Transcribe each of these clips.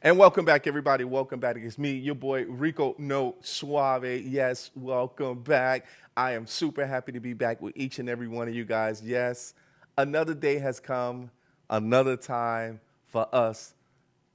And welcome back, everybody. Welcome back. It's me, your boy Rico. No Suave. Yes, welcome back. I am super happy to be back with each and every one of you guys. Yes, another day has come, another time for us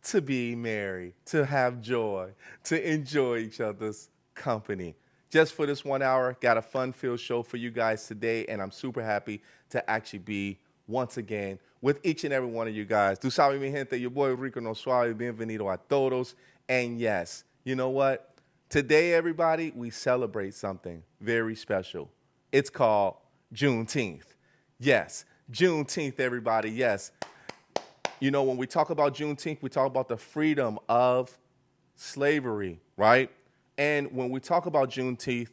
to be merry, to have joy, to enjoy each other's company. Just for this 1 hour, got a fun-filled show for you guys today, and I'm super happy to actually be once again with each and every one of you guys. Tú sabes, mi gente, your boy Rico no suave, bienvenido a todos. And yes, you know what? Today, everybody, we celebrate something very special. It's called Juneteenth. Yes, Juneteenth, everybody. Yes, you know, when we talk about Juneteenth, we talk about the freedom of slavery, right? And when we talk about Juneteenth,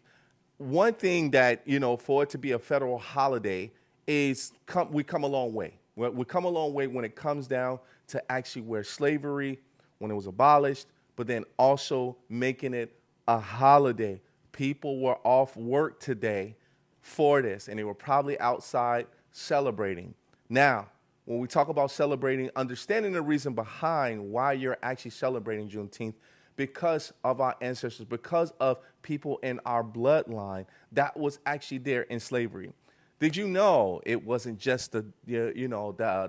one thing that, you know, for it to be a federal holiday is we come a long way. We come a long way when it comes down to actually where slavery, when it was abolished, but then also making it a holiday. People were off work today for this, and they were probably outside celebrating. Now, when we talk about celebrating, understanding the reason behind why you're actually celebrating Juneteenth, because of our ancestors, because of people in our bloodline that was actually there in slavery. Did you know it wasn't just the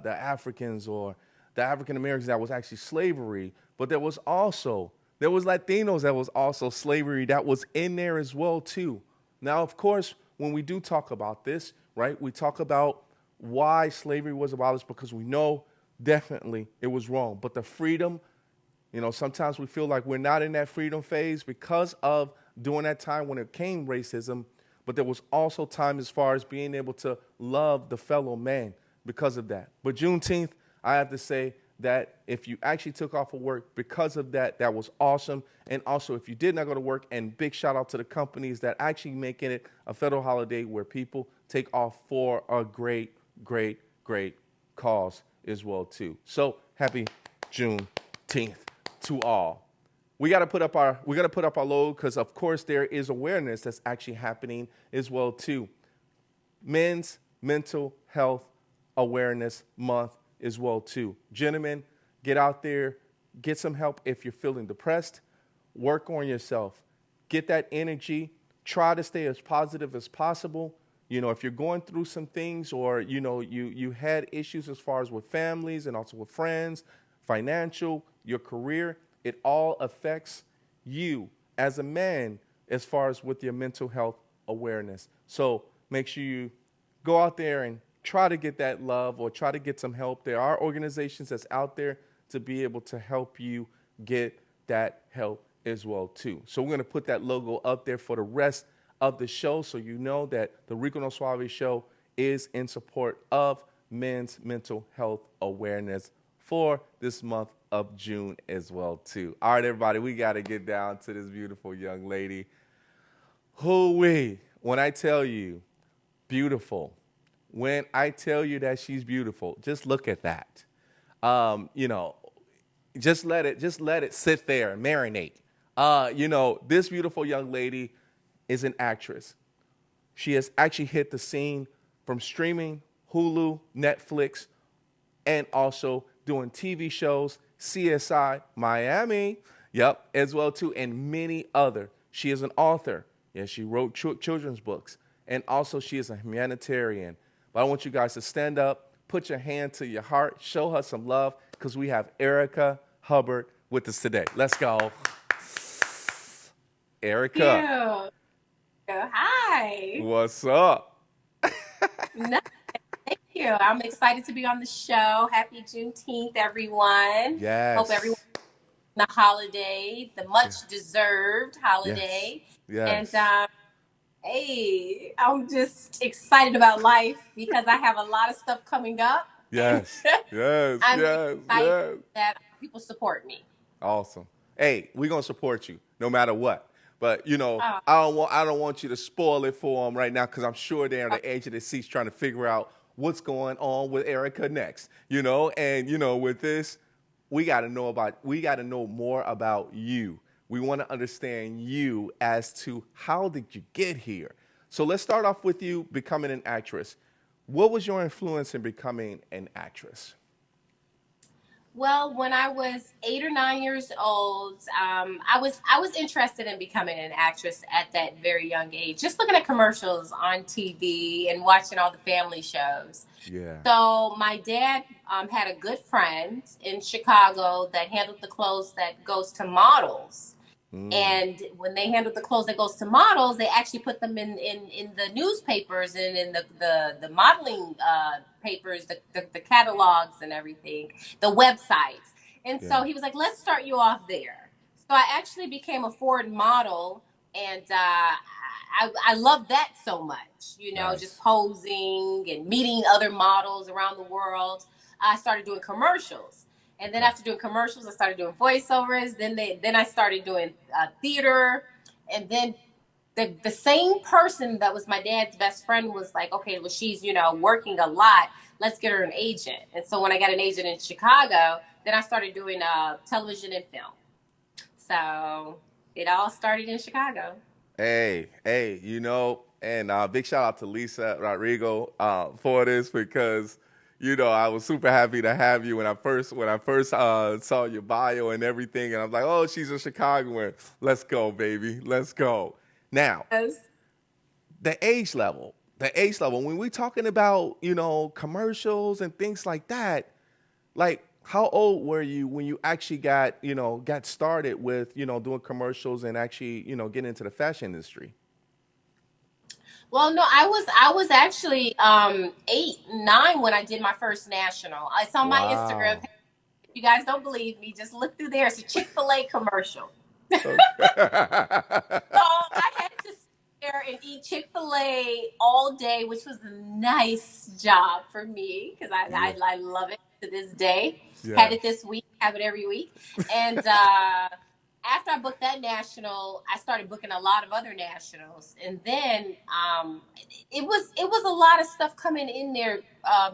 Africans or the African Americans that was actually slavery, but there was Latinos that was also slavery that was in there as well too. Now, of course, when we do talk about this, right, we talk about why slavery was abolished because we know definitely it was wrong. But the freedom, you know, sometimes we feel like we're not in that freedom phase because of during that time when it came racism, but there was also time as far as being able to love the fellow man because of that. But Juneteenth, I have to say that if you actually took off of work because of that, that was awesome. And also, if you did not go to work, and big shout out to the companies that actually making it a federal holiday where people take off for a great, great, great cause as well too. So happy Juneteenth to all. We got to put up our logo because of course there is awareness that's actually happening as well too. Men's Mental Health Awareness Month as well too. Gentlemen, get out there, get some help if you're feeling depressed. Work on yourself. Get that energy. Try to stay as positive as possible. You know, if you're going through some things or, you know, you had issues as far as with families and also with friends, financial, your career, it all affects you as a man as far as with your mental health awareness. So make sure you go out there and try to get that love or try to get some help. There are organizations that's out there to be able to help you get that help as well too. So we're going to put that logo up there for the rest of the show so you know that the Rico No Suave show is in support of men's mental health awareness for this month of June as well too. All right, everybody, we got to get down to this beautiful young lady. Hoo-wee, when I tell you beautiful, when I tell you that she's beautiful, just look at that. You know, just let it sit there and marinate. You know, this beautiful young lady is an actress. She has actually hit the scene from streaming, Hulu, Netflix, and also doing TV shows, CSI, Miami, yep, as well too, and many other. She is an author. Yes, she wrote children's books, and also she is a humanitarian. But I want you guys to stand up, put your hand to your heart, show her some love, because we have Erica Hubbard with us today. Let's go. Erica. Hi. What's up? No, thank you. I'm excited to be on the show. Happy Juneteenth, everyone. Yes. Hope everyone the holiday, the much deserved Yes. holiday. Yes. And hey, I'm just excited about life because I have a lot of stuff coming up. Yes. Yes. I'm Yes. excited Yes. that people support me. Awesome. Hey, we're gonna support you no matter what. But you know, Oh. I don't want you to spoil it for them right now because I'm sure they're on the edge of their seats trying to figure out what's going on with Erica next. You know, and you know, with this, we got to know more about you. We want to understand you as to how did you get here. So let's start off with you becoming an actress. What was your influence in becoming an actress? Well, when I was 8 or 9 years old, I was interested in becoming an actress at that very young age. Just looking at commercials on TV and watching all the family shows. Yeah. So my dad had a good friend in Chicago that handled the clothes that goes to models. Mm, And when they handle the clothes that goes to models, they actually put them in the newspapers and in the modeling papers, the catalogs and everything, the websites. And yeah. so he was like, let's start you off there. So I actually became a Ford model, and I love that so much, just Nice. posing and meeting other models around the world. I started doing commercials. And then Okay. after doing commercials, I started doing voiceovers. Then I started doing theater, and then the same person that was my dad's best friend was like, okay, well she's working a lot. Let's get her an agent. And so when I got an agent in Chicago, then I started doing television and film. So it all started in Chicago. Hey, and big shout out to Lisa Rodrigo for this because I was super happy to have you when I first saw your bio and everything, and I'm like, oh, she's a Chicagoan. Let's go, baby, let's go. Now, Yes. the age level. When we're talking about commercials and things like that, like how old were you when you actually got started with doing commercials and actually getting into the fashion industry? Well, no, I was actually 8, 9 when I did my first national. It's on my Instagram. Wow. If you guys don't believe me, just look through there. It's a Chick-fil-A commercial. Okay. So I had to sit there and eat Chick-fil-A all day, which was a nice job for me because I, Yeah. I, I love it to this day. Had it Yes. this week, have it every week. And after I booked that national, I started booking a lot of other nationals. And then it was a lot of stuff coming in there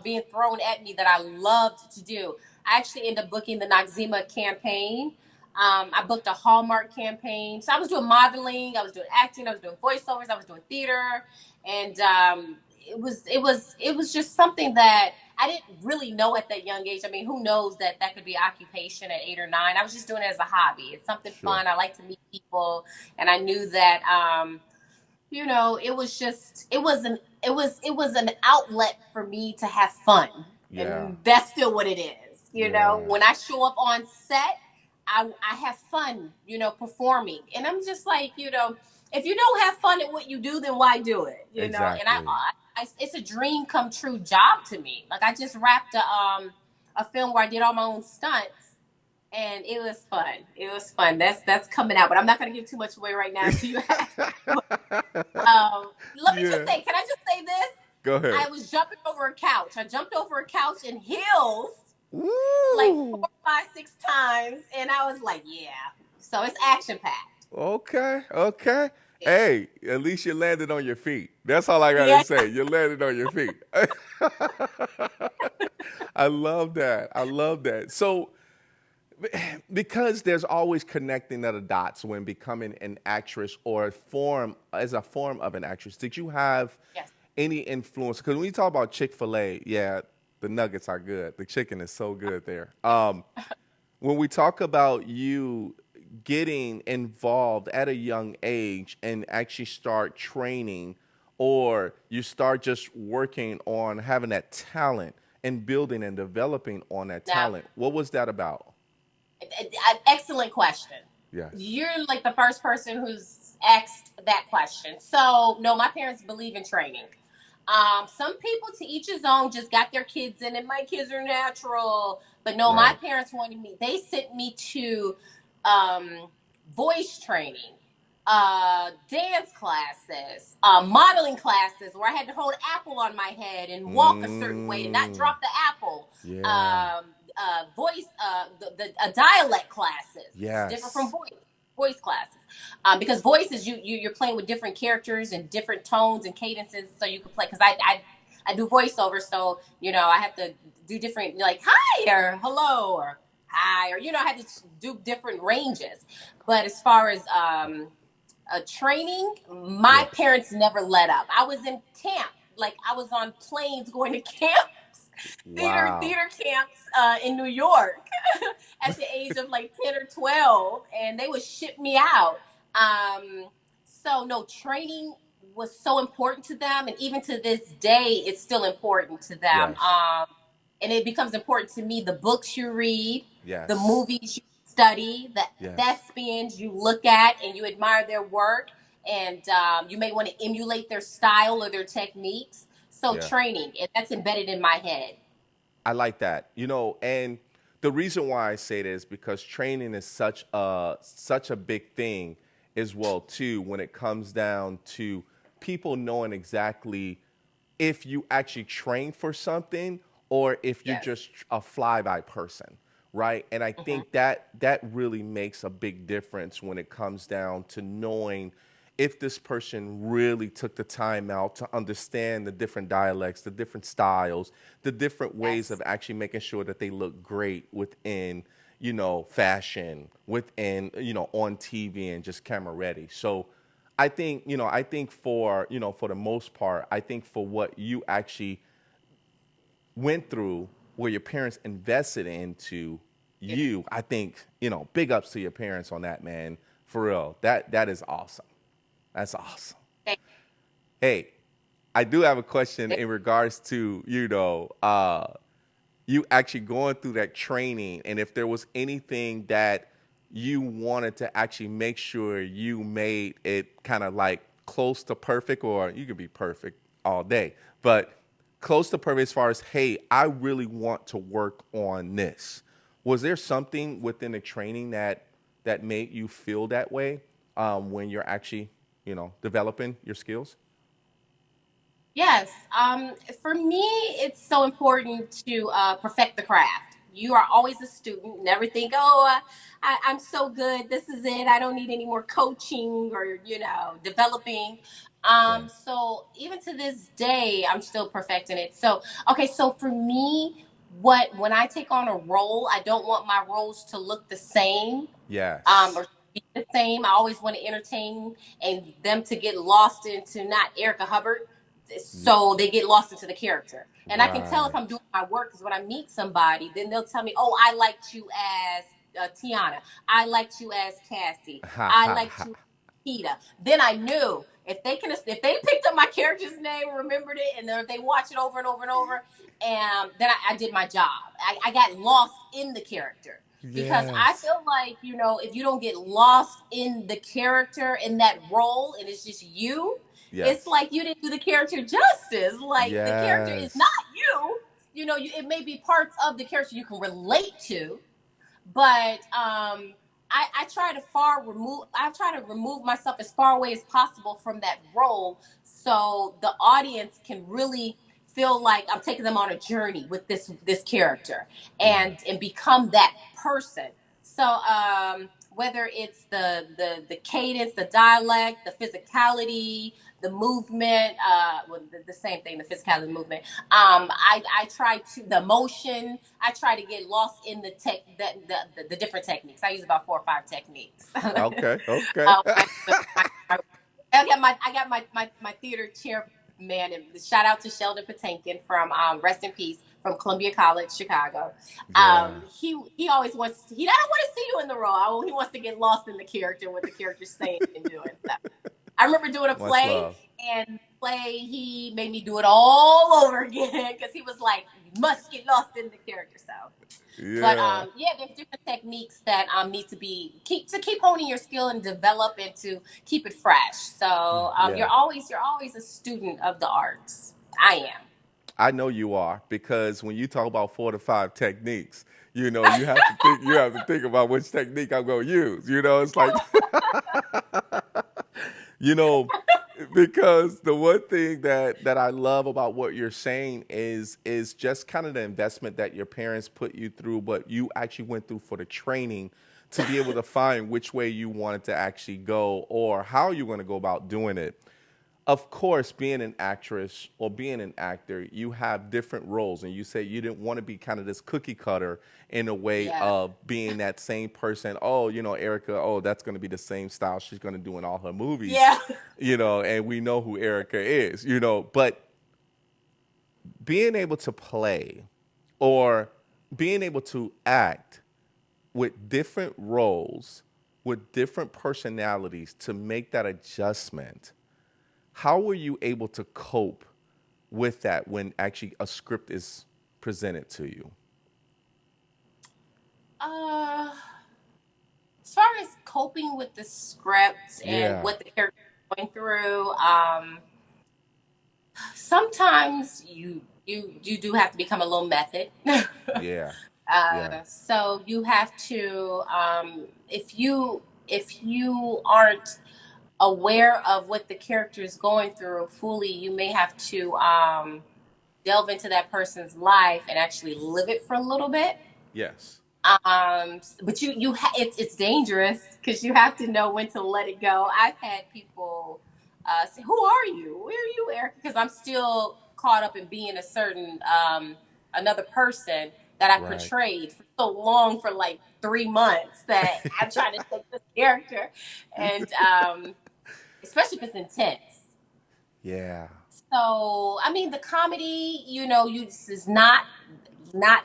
being thrown at me that I loved to do. I actually ended up booking the Noxzema campaign. I booked a Hallmark campaign. So I was doing modeling, I was doing acting, I was doing voiceovers, I was doing theater, and it was just something that I didn't really know at that young age. I mean, who knows that that could be occupation at 8 or 9? I was just doing it as a hobby. It's something Sure. fun. I like to meet people, and I knew that it was just it was an outlet for me to have fun, Yeah. and that's still what it is. Yeah. When I show up on set, I have fun, performing, and I'm just like, if you don't have fun at what you do, then why do it? And Exactly. it's a dream come true job to me. Like I just wrapped a film where I did all my own stunts, and it was fun. It was fun. That's coming out, but I'm not going to give too much away right now. So you have, let me just Yeah. say, can I just say this? Go ahead. I was jumping over a couch. I jumped over a couch in heels like Woo. 4, 5, 6 times, and I was like, yeah. So it's action packed. Okay. Okay. Yeah. Hey, at least you landed on your feet. That's all I gotta Yeah. say. You landed on your feet. I love that. I love that. So, because there's always connecting of the dots when becoming an actress or a form of an actress. Did you have Yes. any influence? Because when you talk about Chick-fil-A, yeah, the nuggets are good. The chicken is so good there. When we talk about you getting involved at a young age and actually start training, or you start just working on having that talent and building and developing on that Now, talent, what was that about? excellent question. Yes. You're like the first person who's asked that question. So, no, my parents believe in training. Some people, to each his own, just got their kids in, and my kids are natural. But no, my Right. parents wanted me. They sent me to um, voice training, dance classes, modeling classes, where I had to hold an apple on my head and walk a certain way and not Mm, drop the apple. yeah. Voice, the dialect classes, which is different from Yes. voice classes, because voice is you're playing with different characters and different tones and cadences, so you can play. Because I do voiceover, so I have to do different, like hi or hello or hi, or I had to do different ranges. But as far as training, my Yes. parents never let up. I was in camp, like I was on planes going to camp Wow. theater camps in New York at the age of like 10 or 12, and they would ship me out. So no, training was so important to them, and even to this day, it's still important to them. Yes. And it becomes important to me. The books you read, the Yes. movies you study, the Yes. thespians you look at and you admire their work, and you may want to emulate their style or their techniques. So Yeah. training, and that's embedded in my head. I like that. And the reason why I say this is because training is such a big thing as well too when it comes down to people knowing exactly if you actually train for something or if you're Yes. just a flyby person, right? And I Mm-hmm. think that really makes a big difference when it comes down to knowing if this person really took the time out to understand the different dialects, the different styles, the different ways Yes. of actually making sure that they look great within, fashion, within, on TV and just camera ready. So I think for the most part, I think for what you actually went through, where your parents invested into Yeah. you, I think, big ups to your parents on that, man. For real. That is awesome. That's awesome. Thank Hey, I do have a question you. in regards to, you actually going through that training and if there was anything that you wanted to actually make sure you made it kind of like close to perfect, or you could be perfect all day, but close to perfect as far as, hey, I really want to work on this. Was there something within the training that made you feel that way when you're actually, developing your skills? Yes. For me, it's so important to perfect the craft. You are always a student. Never think, oh, I'm so good. This is it. I don't need any more coaching or, developing. Right. So even to this day, I'm still perfecting it. So, okay. So for me, when I take on a role, I don't want my roles to look the same, Yes. or be the same. I always want to entertain and them to get lost into not Erica Hubbard, so they get lost into the character. And I can tell if Right. I'm doing my work because when I meet somebody, then they'll tell me, "Oh, I liked you as Tiana. I liked you as Cassie. Ha I ha liked ha. you as Peter." Then I knew if they picked up my character's name, remembered it, and if they watch it over and over and over, and then I did my job. I got lost in the character. Because I Yes. feel like, if you don't get lost in the character, in that role, and it's just you, it's Yes. like you didn't do the character justice. Like the character is not Yes. you. It may be parts of the character you can relate to, but I try to remove myself as far away as possible from that role, so the audience can really feel like I'm taking them on a journey with this character, Yeah. and become that person. So whether it's the cadence, the dialect, the physicality, the movement, well, the same thing, the physicality, the movement. I try to the emotion. I try to get lost in the tech that the different techniques. I use about 4 or 5 techniques. Okay. Okay. I, my, I got my theater chairman, and shout out to Sheldon Patinkin from rest in peace, from Columbia College, Chicago. Yeah. He always wants he don't want to see you in the role. He wants to get lost in the character, what the character's saying and doing stuff. I remember doing a Much play, love. and he made me do it all over again because he was like, "You must get lost in the character." So, but Yeah. yeah, there's different techniques that need to keep honing your skill and develop, and to keep it fresh. So Yeah. you're always a student of the arts. I I know you are because when you talk about 4 to 5 techniques, you have to think about which technique I'm gonna use. It's like you know, because the one thing that I love about what you're saying is just kind of the investment that your parents put you through, but you actually went through for the training to be able to find which way you wanted to actually go or how you're going to go about doing it. Of course, being an actress or being an actor, you have different roles, and you say you didn't want to be kind of this cookie cutter in a way am. of being that same person. Oh, Erica. Oh, that's going to be the same style she's going to do in all her movies. Yeah. And we know who Erica is. But being able to play or being able to act with different roles, with different personalities to make that adjustment, how were you able to cope with that when actually a script is presented to you? Uh, as far as coping with the script and Yeah, what the character is going through, sometimes you do have to become a little method. yeah, yeah, So you have to, if you aren't aware of what the character is going through fully, you may have to delve into that person's life and actually live it for a little bit. yes. But it's dangerous because you have to know when to let it go. I've had people say, "Who are you? Where are you, Erica?" Because I'm still caught up in being a certain another person that I Right. portrayed for so long, for like 3 months, that I'm trying to take this character, and especially if it's intense. Yeah. So, I mean, the comedy, this is not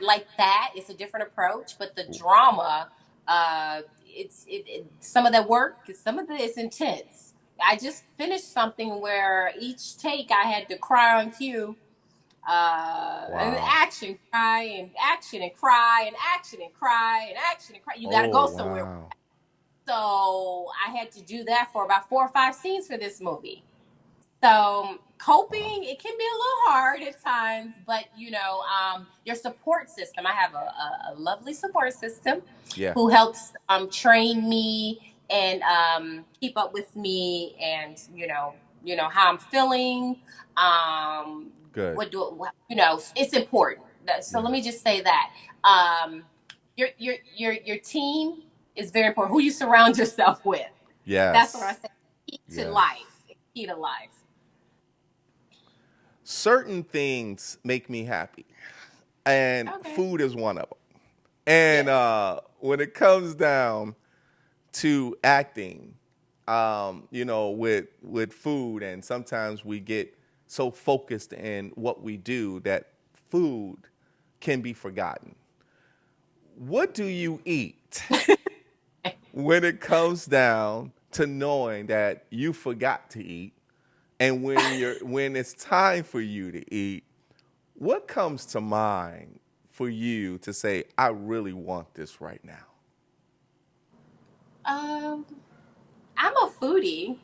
like that. It's a different approach, but the drama, some of that work, some of it is intense. I just finished something where each take I had to cry on cue, and Wow. action, cry and action and cry and action and cry and action and cry. You got to Oh, go somewhere. wow. So I had to do that for about 4 or 5 scenes for this movie. So Wow. coping, it can be a little hard at times, but your support system. I have a lovely support system Yeah. who helps train me and keep up with me, and how I'm feeling. Um, Good. it's important. So let Yeah. me just say that your team is very important. Who you surround yourself with. That's what I Yes. say. Key to Yes. life. Key to life. Certain things make me happy, and Okay. food is one of them. And Yes. when it comes down to acting, with food, and sometimes we get so focused in what we do that food can be forgotten. What do you eat when it comes down to knowing that you forgot to eat, and when it's time for you to eat, what comes to mind for you to say, I really want this right now? Um, I'm a foodie,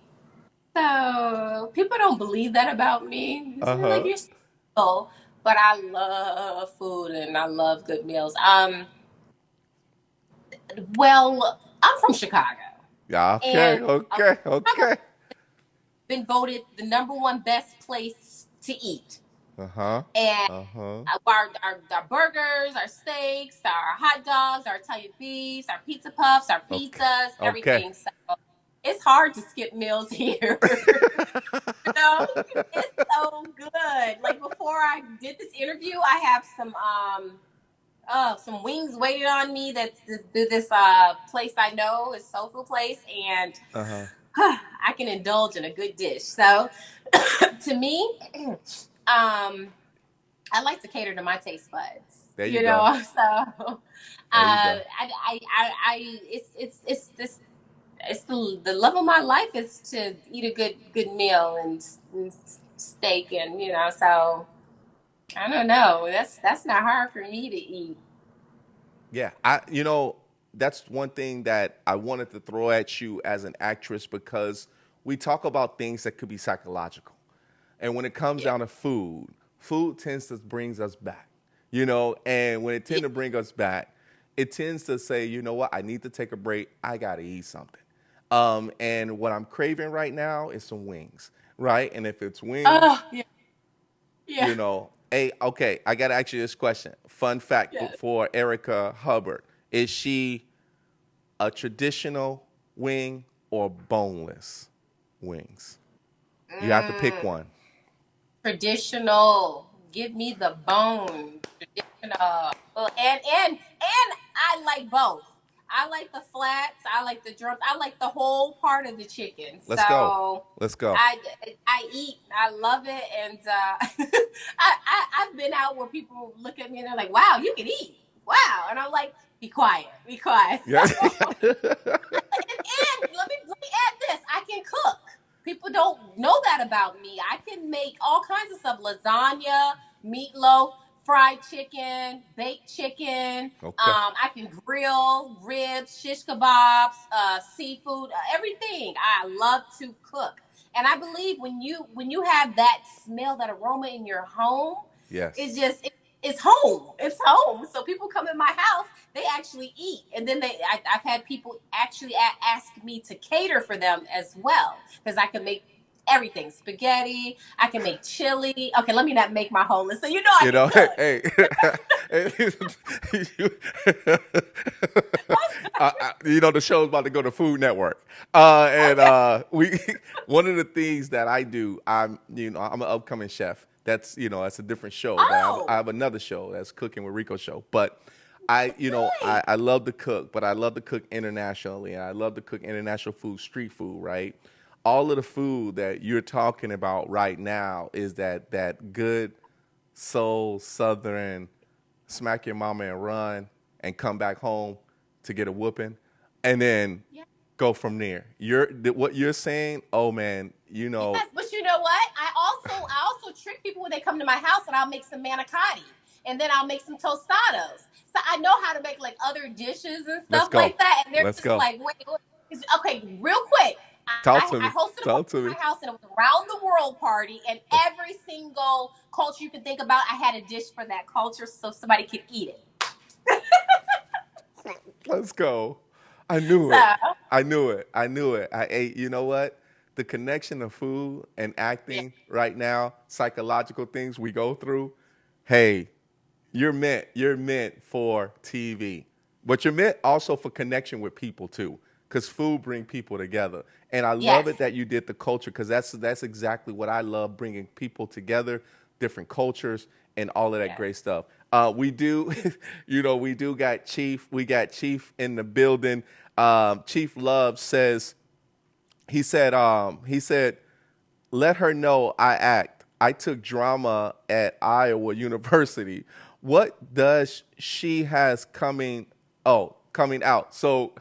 so people don't believe that about me. Uh They're like, huh. you're so, but I love food and I love good meals. Well, I'm from Chicago, Yeah. Okay. and Okay. Chicago's Okay. been voted the number one best place to eat. Uh huh. And Uh huh. our burgers, our steaks, our hot dogs, our Italian beefs, our pizza puffs, our Okay. pizzas, Okay. everything. So it's hard to skip meals here. It's so good. Like before I did this interview, I have some wings waiting on me. That's this place I know is soul food place, and Uh huh. I can indulge in a good dish. So to me, um, I like to cater to my taste buds, There you go. So There you go. it's this it's the love of my life is to eat a good meal and steak, and so I don't know, that's not hard for me to eat. Yeah. That's one thing that I wanted to throw at you as an actress, because we talk about things that could be psychological. And when it comes Yeah, down to food, food tends to brings us back, and when it yeah. tends to bring us back, it tends to say, you know what, I need to take a break. I got to eat something. And what I'm craving right now is some wings, right? And if it's wings, Oh, yeah, yeah, hey, okay, I got to ask you this question. Fun fact yeah. for Erica Hubbard. Is she a traditional wing or boneless wings? You have to pick Mm, one. traditional. Give me the bone. Traditional. Well, and I like both. I like the flats. I like the drums. I like the whole part of the chicken. Let's go. So Let's go. I I eat. I love it, and I've been out where people look at me and they're like, "Wow, you can eat." Wow, and I'm like, "Be quiet, be quiet." Yeah. And let me add this: I can cook. People don't know that about me. I can make all kinds of stuff: lasagna, meatloaf, fried chicken, baked chicken. Okay. I can grill ribs, shish kebabs, seafood, everything. I love to cook, and I believe when you have that smell, that aroma in your home, Yes. it's just it's home. It's home. So people come in my house, they actually eat, and then I've had people actually ask me to cater for them as well because I can make everything spaghetti. I can make chili. Okay, let me not make my whole list. So you know I You can know, cook. hey, you know the show's about to go to Food Network, and we one of the things that I do, I'm an upcoming chef. That's that's a different show, but I Oh, have another show that's Cooking with Rico show. But I nice. I love to cook, but I love to cook internationally, and I love to cook international food, street food, right? All of the food that you're talking about right now is that good soul southern smack your mama and run and come back home to get a whooping and then Yeah. go from there. What you're saying, oh man, Yes, but you know what? I also trick people when they come to my house, and I'll make some manicotti, and then I'll make some tostados. So I know how to make like other dishes and let's stuff go. like that, and they're Let's just go. like, wait. Okay, real quick. Talk to I me. hosted a Talk party to at me. my house, and it was around the world party, and every single culture you could think about, I had a dish for that culture, so somebody could eat it. Let's go. I knew it. So I knew it. I knew it. I ate. You know what? The connection of food and yeah, acting right now, psychological things we go through. Hey, you're meant for TV, but you're meant also for connection with people too, because food bring people together. And I love it yes, that you did the culture, because that's exactly what I love, bringing people together, different cultures, and all of that yes. great stuff. We do, we do got Chief. We got Chief in the building. Chief Love says he said let her know I act. I took drama at Iowa University. What does she has coming? Oh, coming out. So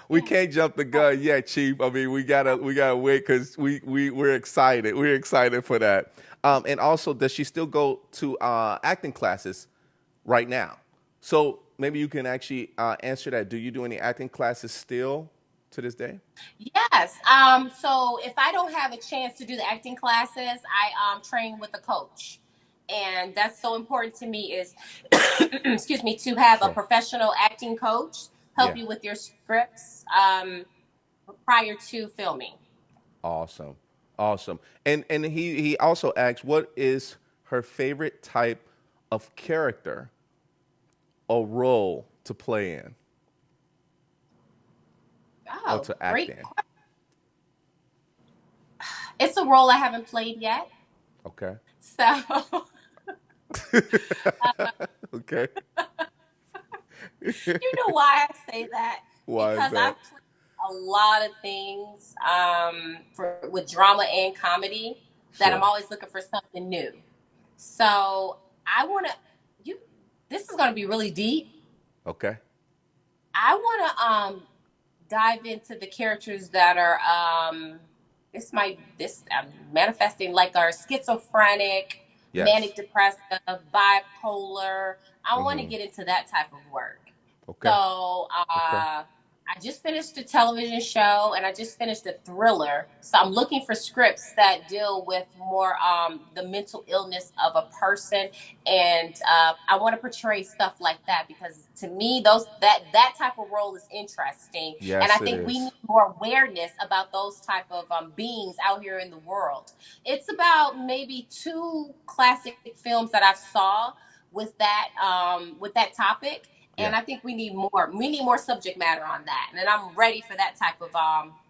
we can't jump the gun yet, Chief. I mean, we gotta wait because we're excited. We're excited for that. And also, does she still go to acting classes right now? So maybe you can actually answer that. Do you do any acting classes still to this day? Yes. So if I don't have a chance to do the acting classes, I train with a coach. And that's so important to me is excuse me, to have a Sure. professional acting coach help Yeah. you with your scripts prior to filming. Awesome. Awesome. And he also asks, what is her favorite type of character or role to play in or Oh, to act great. in? It's a role I haven't played yet. Okay. So Okay. you know why I say that? Why is Because that? I've played a lot of things for with drama and comedy that I'm Sure. always looking for something new. So I want to you. This is going to be really deep. Okay. I want to dive into the characters that are this I'm manifesting like are schizophrenic, Yes. manic depressive, bipolar. I want to Mm-hmm. get into that type of work. Okay. So Okay. I just finished a television show and I just finished a thriller. So I'm looking for scripts that deal with more the mental illness of a person, and I want to portray stuff like that because to me that type of role is interesting, and I Yes, it think we is. need more awareness about those type of beings out here in the world. It's about maybe two classic films that I saw with that topic, Yeah. and I think we need more subject matter on that, and I'm ready for that type of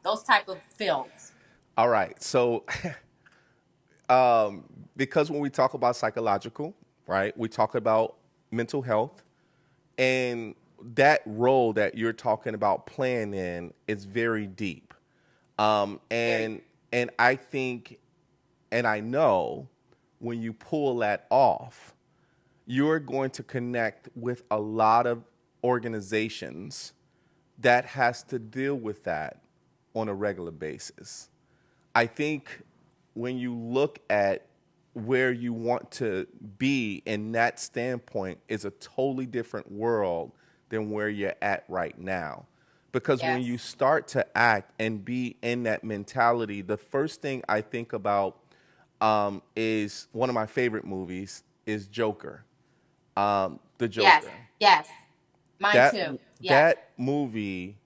those type of films. All right. So, because when we talk about psychological, right, we talk about mental health, and that role that you're talking about playing in is very deep. Um, Very. and and I think and I know when you pull that off, you're going to connect with a lot of organizations that has to deal with that on a regular basis. I think when you look at where you want to be in that standpoint is a totally different world than where you're at right now. Because when you Yes. start to act and be in that mentality, the first thing I think about is one of my favorite movies is Joker. The Yes. Joker. Yes. Mine That too. Yes. that movie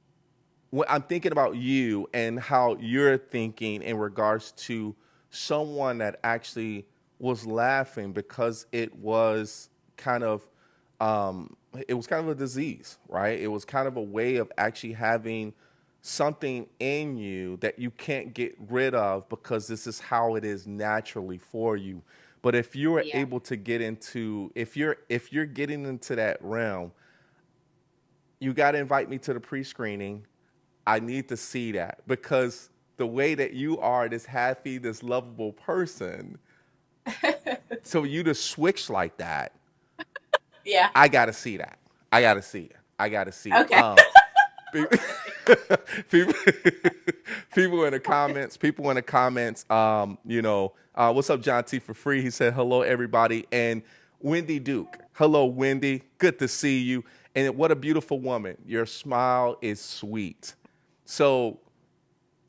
when I'm thinking about you and how you're thinking in regards to someone that actually was laughing because kind of it was kind of a disease, right? It was kind of a way of actually having something in you that you can't get rid of because this is how it is naturally for you. But if you are Yeah. able to get into if you're getting into that realm, you got to invite me to the pre-screening. I need to see that because the way that you are, this happy, this lovable person, so you to switch like that, Yeah. I got to see that. I got to see it. I got to see it. Okay. Pe- people, people in the comments, what's up, John T for free? He said, hello, everybody. And Wendy Duke. Hello, Wendy. Good to see you. And what a beautiful woman. Your smile is sweet. So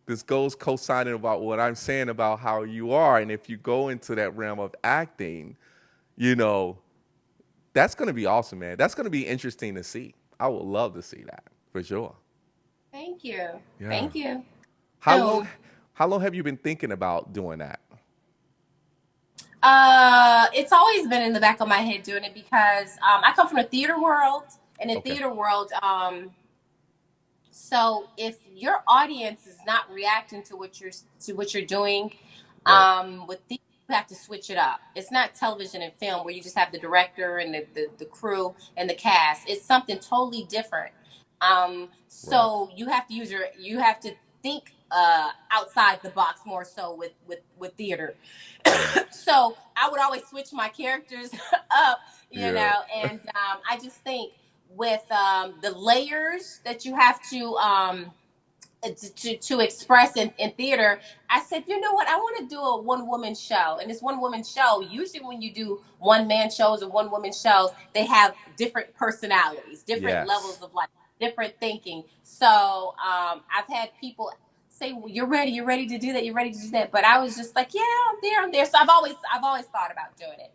this goes co-signing about what I'm saying about how you are. And if you go into that realm of acting, you know, that's going to be awesome, man. That's going to be interesting to see. I would love to see that for sure. Thank you. Yeah. Thank you. How So, long how long have you been thinking about doing that? it's always been in the back of my head doing it because I come from the theater world, and in Okay. theater world, so if your audience is not reacting to what you're doing, Right. with theater, you have to switch it up. It's not television and film where you just have the director and the crew and the cast. It's something totally different. Right. So you have to think outside the box more so with theater. Yeah. So I would always switch my characters up, Yeah. and I just think with the layers that you have to express in theater, I said, you know what, I want to do a one woman show. And this one woman show, usually when you do one man shows or one woman shows, they have different personalities, different levels Yes. of life, different thinking. So I've had people say, well, you're ready to do that, you're ready to do that. But I was just like, yeah, I'm there. So I've always thought about doing it.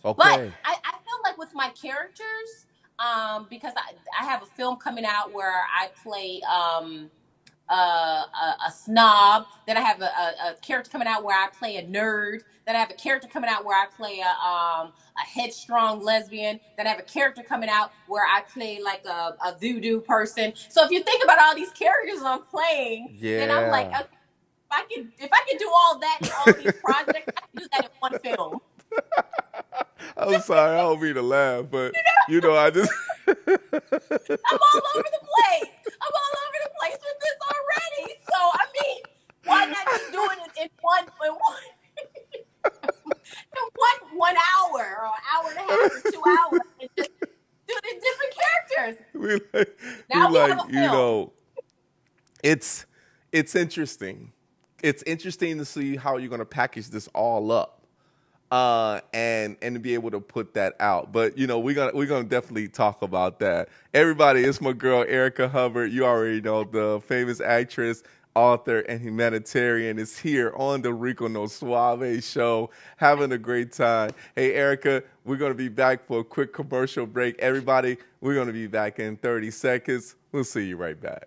But Okay. I feel like with my characters, because I have a film coming out where I play a snob. Then I have a character coming out where I play a nerd. Then I have a character coming out where I play a headstrong lesbian. Then I have a character coming out where I play like a voodoo person. So if you think about all these characters I'm playing, then I'm like, Yeah. okay, if I can do all that in all of these projects, I can do that in one film. I'm sorry, I don't mean to laugh, but I just I'm all over the place. I'm all over the place with this already. So I mean, why not just do it in one hour or an hour and a half or 2 hours and just do it in different characters? we like, we Now we have like, a film. it's it's interesting. It's interesting to see how you're gonna package this all up, and to be able to put that out. But we're gonna definitely talk about that. Everybody, it's my girl Erica Hubbard. You already know, the famous actress, author, and humanitarian is here on the Rico No Suave show, having a great time. Hey Erica, we're gonna be back for a quick commercial break. Everybody, we're gonna be back in 30 seconds. We'll see you right back.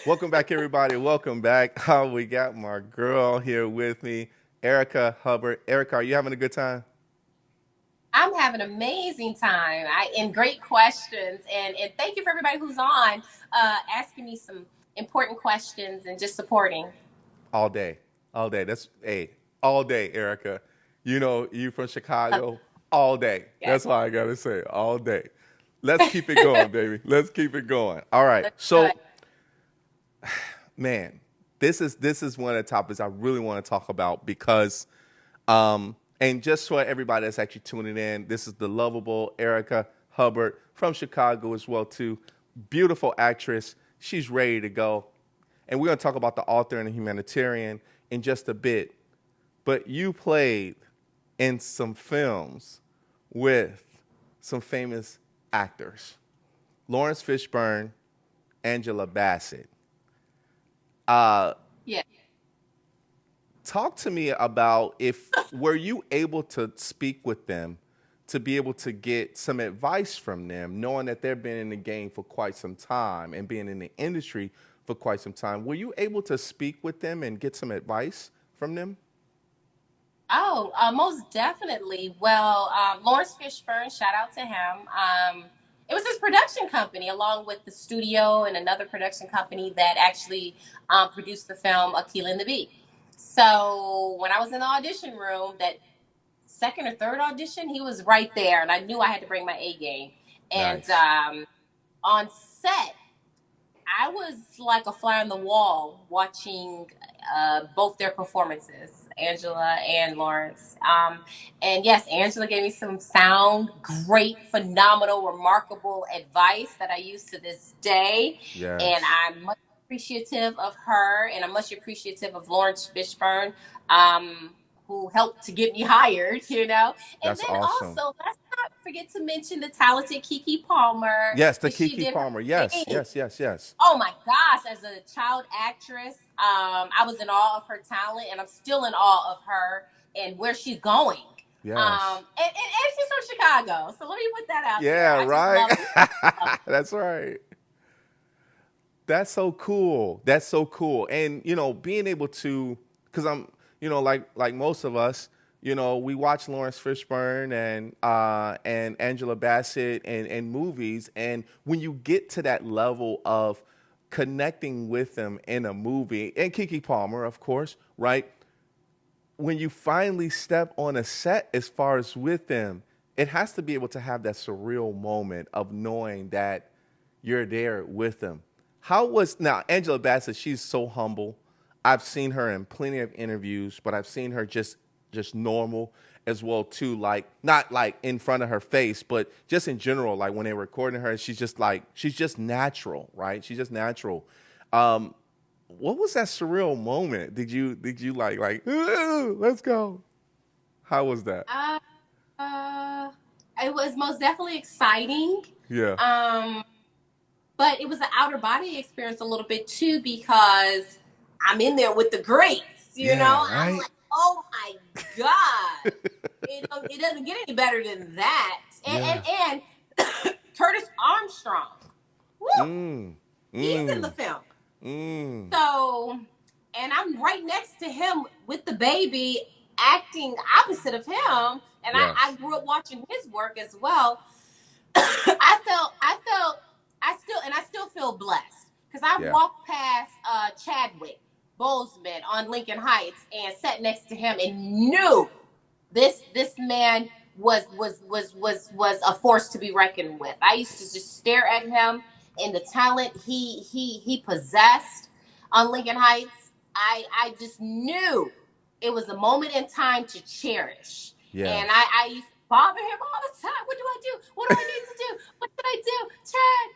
Welcome back, everybody. Welcome back. We got my girl here with me, Erica Hubbard. Erica, are you having a good time? I'm having an amazing time. And great questions. And thank you for everybody who's on asking me some important questions and just supporting. All day. All day. That's, hey, all day, Erica. You know, you from Chicago, all day. Yes. That's all I got to say. All day. Let's keep it going, baby. Let's keep it going. All right. Let's do So, it. man, this is one of the topics I really want to talk about because and just for everybody that's actually tuning in, this is the lovable Erica Hubbard from Chicago as well too. Beautiful actress. She's ready to go. And we're going to talk about the author and the humanitarian in just a bit. But you played in some films with some famous actors. Lawrence Fishburne, Angela Bassett. Yeah. Talk to me about if were you able to speak with them to be able to get some advice from them, knowing that they've been in the game for quite some time and being in the industry for quite some time. Were you able to speak with them and get some advice from them? Oh, most definitely. Well, Lawrence Fishburne, shout out to him. It was his production company, along with the studio and another production company that actually produced the film Aquila and the Bee. So when I was in the audition room, that second or third audition, he was right there, and I knew I had to bring my A game. And Nice. on set, I was like a fly on the wall watching both their performances, Angela and Lawrence. And yes, Angela gave me some sound, great, phenomenal, remarkable advice that I use to this day. And Yes. I'm much appreciative of her, and I'm much appreciative of Lawrence Fishburne, um, who helped to get me hired, you know. And That's then awesome. also, let's not forget to mention the talented Kiki Palmer, Yes, the because she Kiki did her Palmer. Yes, thing. yes, yes, yes. Oh my gosh, as a child actress, I was in awe of her talent, and I'm still in awe of her and where she's going. Yes. And she's from Chicago, so let me put that out there. Yeah, I just right. love her. That's right. That's so cool. That's so cool. And being able to, because I'm, like most of us, we watch Lawrence Fishburne and Angela Bassett and movies, and when you get to that level of connecting with them in a movie, and Kiki Palmer, of course, right? When you finally step on a set, as far as with them, it has to be able to have that surreal moment of knowing that you're there with them. How was now Angela Bassett? She's so humble. I've seen her in plenty of interviews, but I've seen her just normal as well too. Like not like in front of her face, but just in general. Like when they're recording her, she's just natural, right? She's just natural. Um, what was that surreal moment? Did you like "Ooh, let's go? How was that? Uh, uh, it was most definitely exciting. Yeah. Um, but it was an outer body experience a little bit too, because I'm in there with the greats, you Yeah. know? I'm Right. like, oh my God. It doesn't get any better than that. Yeah. And Curtis Armstrong, woo, Mm. he's in the Mm. film. Mm. So, and I'm right next to him with the baby acting opposite of him. And I Yes. grew up watching his work as well. I still feel blessed, because I Yeah. walked past Chadwick Boseman on Lincoln Heights and sat next to him and knew this man was a force to be reckoned with. I used to just stare at him and the talent he possessed on Lincoln Heights. I just knew it was a moment in time to cherish. And Yes. I used to bother him all the time. What do I do? What do I need to do? What did I do? Chad,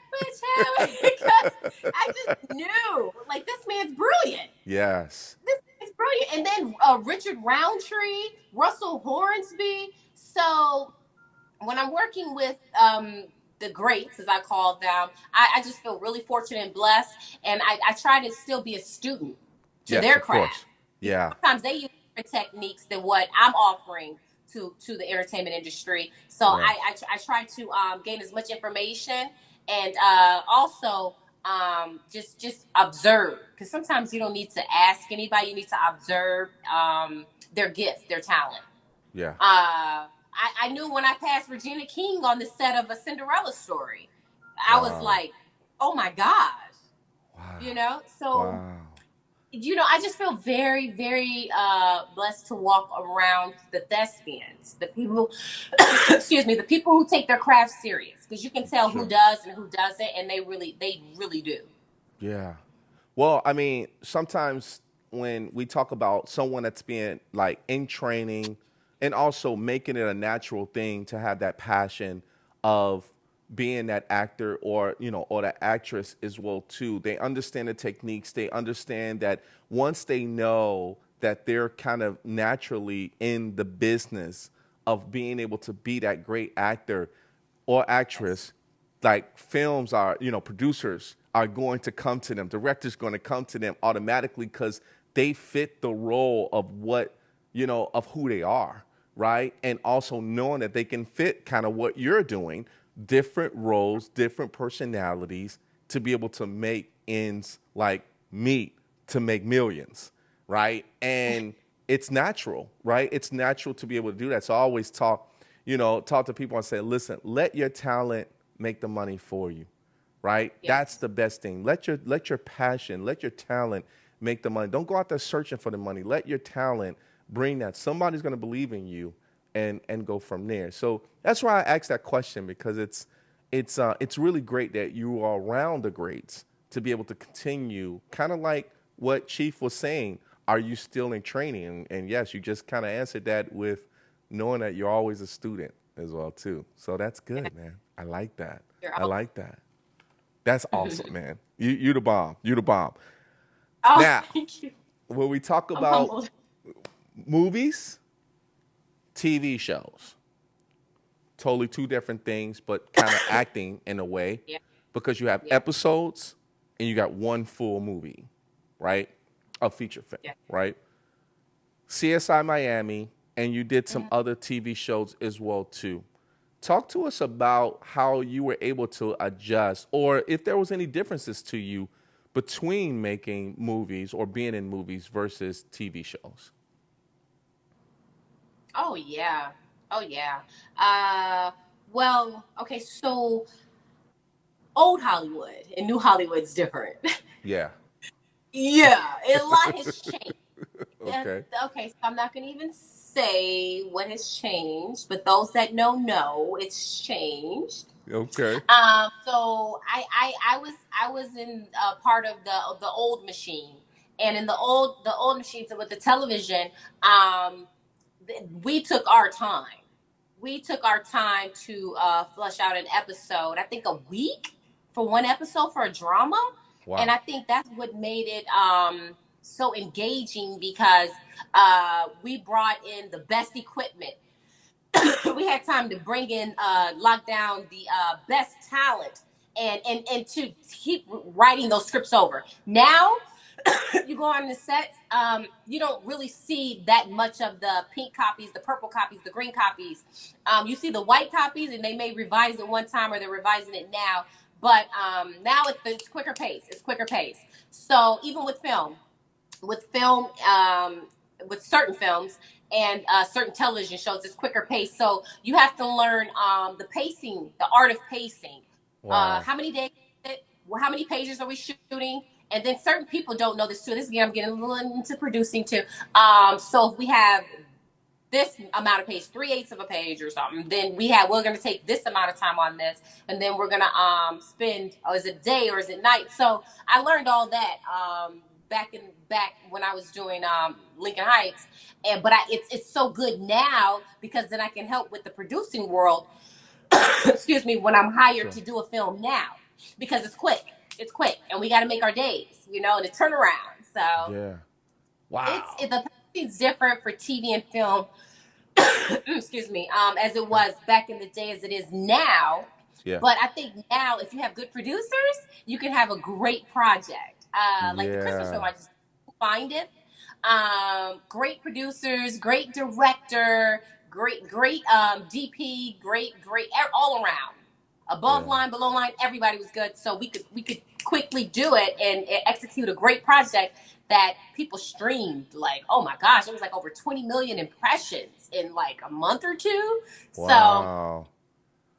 because I just knew, like, this man's brilliant. Yes. This is brilliant. And then Richard Roundtree, Russell Hornsby. So when I'm working with the greats, as I call them, I just feel really fortunate and blessed. And I try to still be a student to Yes, their of course. craft. Yeah. Sometimes they use different techniques than what I'm offering to the entertainment industry. So Yes. I try to gain as much information, and also just observe, because sometimes you don't need to ask anybody. You need to observe their gift, their talent. Yeah. I knew when I passed Regina King on the set of A Cinderella Story, I was Wow. like, oh my gosh, Wow. you know. So Wow. I just feel very, very blessed to walk around the thespians, the people, excuse me, the people who take their craft serious, because you can tell who Sure. does and who doesn't, and they really do. Yeah. Well, I mean, sometimes when we talk about someone that's being like in training and also making it a natural thing to have that passion of being that actor or, or that actress as well too. They understand the techniques. They understand that once they know that they're kind of naturally in the business of being able to be that great actor or actress, like films are, producers are going to come to them, directors going to come to them automatically because they fit the role of what, of who they are, right? And also knowing that they can fit kind of what you're doing, different roles, different personalities to be able to make ends like meet to make millions, right? And it's natural, right? It's natural to be able to do that. So I always talk to people and say, listen, let your talent make the money for you, right? That's Yes. the best thing. Let your passion, let your talent make the money. Don't go out there searching for the money. Let your talent bring that. Somebody's going to believe in you and go from there. So that's why I asked that question, because it's really great that you are around the greats to be able to continue, kind of like what Chief was saying. Are you still in training? And yes, you just kind of answered that with knowing that you're always a student as well too. So that's good, man. I like that. You're I all- like that. That's awesome, man. You the bomb. You the bomb. oh, Now, thank you. when we talk I'm about humbled. movies, TV shows, totally two different things, but kind of acting in a way, Yeah. because you have Yeah. episodes and you got one full movie, right? A feature film, Yeah. right? CSI Miami, and you did some Mhm. other TV shows as well too. Talk to us about how you were able to adjust, or if there was any differences to you between making movies or being in movies versus TV shows. Oh yeah. Oh yeah. Uh, well, okay, so old Hollywood and new Hollywood's different. Yeah. Yeah, a lot has changed. Okay. Okay, so I'm not going to even say what has changed, but those that know it's changed. Okay. So I was in part of the old machine, and in the old machines with the television, um, we took our time. We took our time to flush out an episode. I think a week for one episode for a drama, and Wow. I think that's what made it so engaging, because we brought in the best equipment. We had time to bring in, lock down the best talent, and to keep writing those scripts over. Now you go on the sets, you don't really see that much of the pink copies, the purple copies, the green copies. You see the white copies, and they may revise it one time, or they're revising it now. But now it's quicker pace. It's quicker pace. So even with film, with certain films and certain television shows, it's quicker pace. So you have to learn the pacing, the art of pacing. Wow. How many days? How many pages are we shooting? And then certain people don't know this too. This again, I'm getting a little into producing too. So if we have this amount of page, 3/8 of a page or something, then we're going to take this amount of time on this, and then we're going to spend, oh, is it day or is it night? So I learned all that back when I was doing Lincoln Heights, and but it's so good now, because then I can help with the producing world. Excuse me, when I'm hired Sure. to do a film now, because it's quick. It's quick, and we got to make our days, and the turnaround. So Yeah. Wow. the pacing's different for TV and film. Excuse me, as it was back in the day, as it is now. Yeah. But I think now, if you have good producers, you can have a great project. Like the Christmas film, Yeah. I just find it. Great producers, great director, great DP, great all around. Above Yeah. line, below line, everybody was good. So we could quickly do it and execute a great project that people streamed. Like, oh my gosh, it was like over 20 million impressions in like a month or two. So Wow.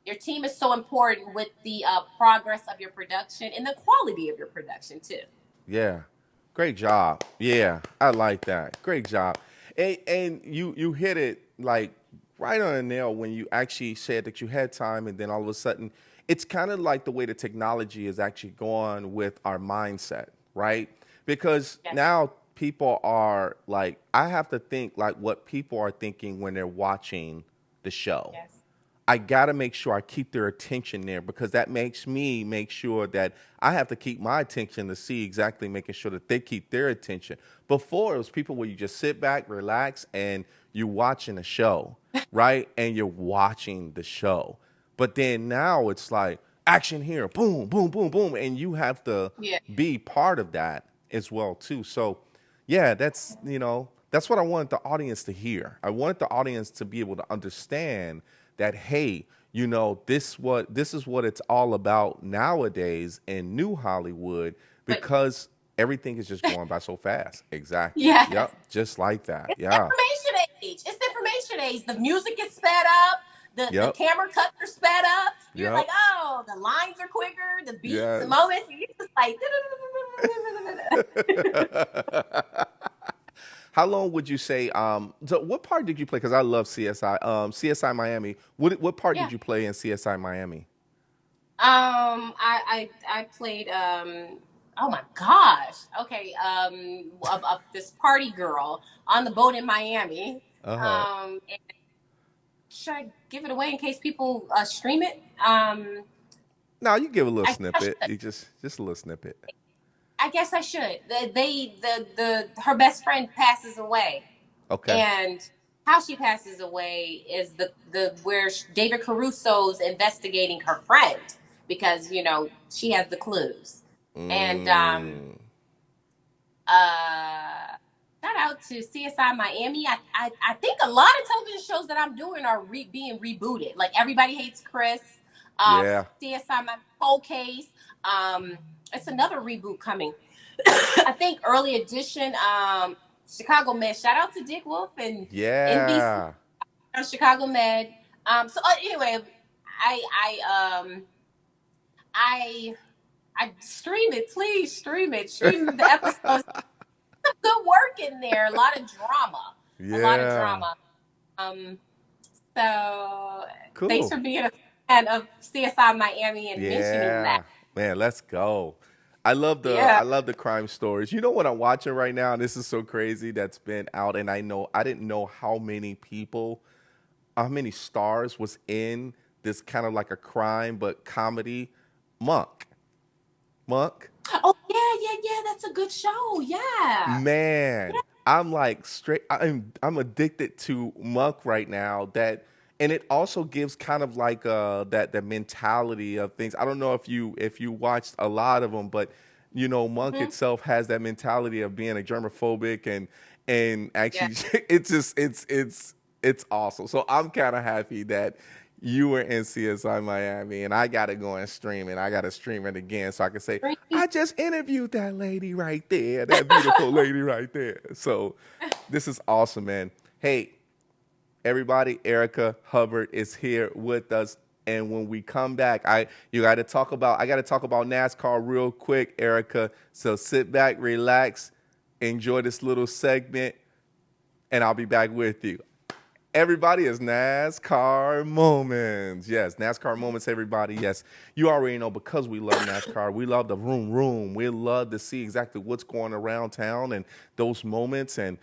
your team is so important with the progress of your production and the quality of your production too. Yeah. Great job. Yeah. I like that. Great job. And you hit it like right on the nail when you actually said that you had time and then all of a sudden it's kind of like the way the technology is actually going with our mindset, right? Because Yes. now people are like, I have to think like what people are thinking when they're watching the show. Yes. I got to make sure I keep their attention there because that makes me make sure that I have to keep my attention to see exactly making sure that they keep their attention. Before, it was people where you just sit back, relax, and you're watching a show, right? And you're watching the show. But then now it's like action here, boom, boom, boom, boom. And you have to Yeah. be part of that as well, too. So, yeah, that's what I wanted the audience to hear. I wanted the audience to be able to understand that, hey, this is what it's all about nowadays in new Hollywood But because everything is just going by so fast. Exactly. yes. Yep. Just like that. It's Yeah. information age. It's information age. The music is sped up. The Yep. camera cuts are sped up. You're Yep. like, oh, the lines are quicker, the beats, the Yes. moments. You're just like, How long would you say? So what part did you play? Because I love CSI. CSI Miami. What part yeah. did you play in CSI Miami? I played oh my gosh. Okay, this party girl on the boat in Miami. Uh huh. And should I give it away in case people stream it? Now you give a little I snippet. should. You just a little snippet. I guess I should. The her best friend passes away, Okay. and how she passes away is the where David Caruso's investigating her friend because she has the clues, and Mm. shout out to CSI Miami. I think a lot of television shows that I'm doing are being rebooted. Like Everybody Hates Chris, Yeah. CSI Miami, Cold Case. It's another reboot coming. I think early edition, Chicago Med. Shout out to Dick Wolf and NBC Yeah. on Chicago Med. Anyway, I I stream it. Please stream it. Stream the episodes. Some good work in there. A lot of drama. A lot of Yeah. drama. So thanks Cool. for being a fan of CSI Miami and mentioning Yeah. that. Man, let's go. I Yeah. love the crime stories. You know what I'm watching right now? And this is so crazy that's been out, and I didn't know how many stars was in this kind of like a crime but comedy. Monk. Monk. Oh yeah. That's a good show. Yeah. Man, I'm like straight. I'm addicted to Monk right now. And it also gives kind of like that mentality of things. I don't know if you watched a lot of them, but Monk Hmm. itself has that mentality of being a germaphobic and Yeah. actually it's awesome. So I'm kind of happy that you were in CSI Miami, and I got to go and stream it. I got to stream it again so I can say, I just interviewed that lady right there, that beautiful lady right there. So this is awesome, man. Hey, everybody, Erica Hubbard is here with us. And when we come back, I got to talk about NASCAR real quick, Erica. So sit back, relax, enjoy this little segment, and I'll be back with you. Everybody is NASCAR moments. Yes, NASCAR moments, everybody. Yes, you already know because we love NASCAR. We love the room room. We love to see exactly what's going around town and those moments and,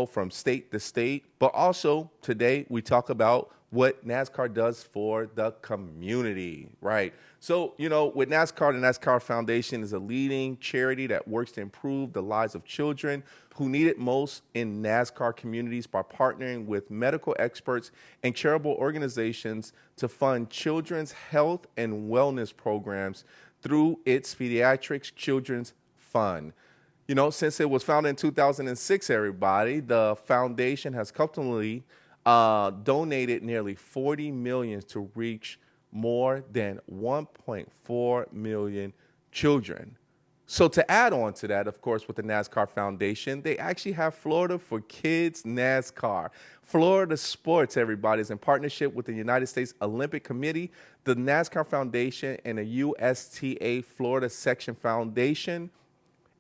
from state to state. But also today we talk about what NASCAR does for the community, right? So, with NASCAR, the NASCAR Foundation is a leading charity that works to improve the lives of children who need it most in NASCAR communities by partnering with medical experts and charitable organizations to fund children's health and wellness programs through its Pediatrics Children's Fund. Since it was founded in 2006, everybody, the foundation has comfortably donated nearly $40 million to reach more than 1.4 million children So to add on to that, of course, with the NASCAR Foundation, they actually have Florida for Kids NASCAR. Florida Sports, everybody, is in partnership with the United States Olympic Committee, the NASCAR Foundation, and the USTA Florida Section Foundation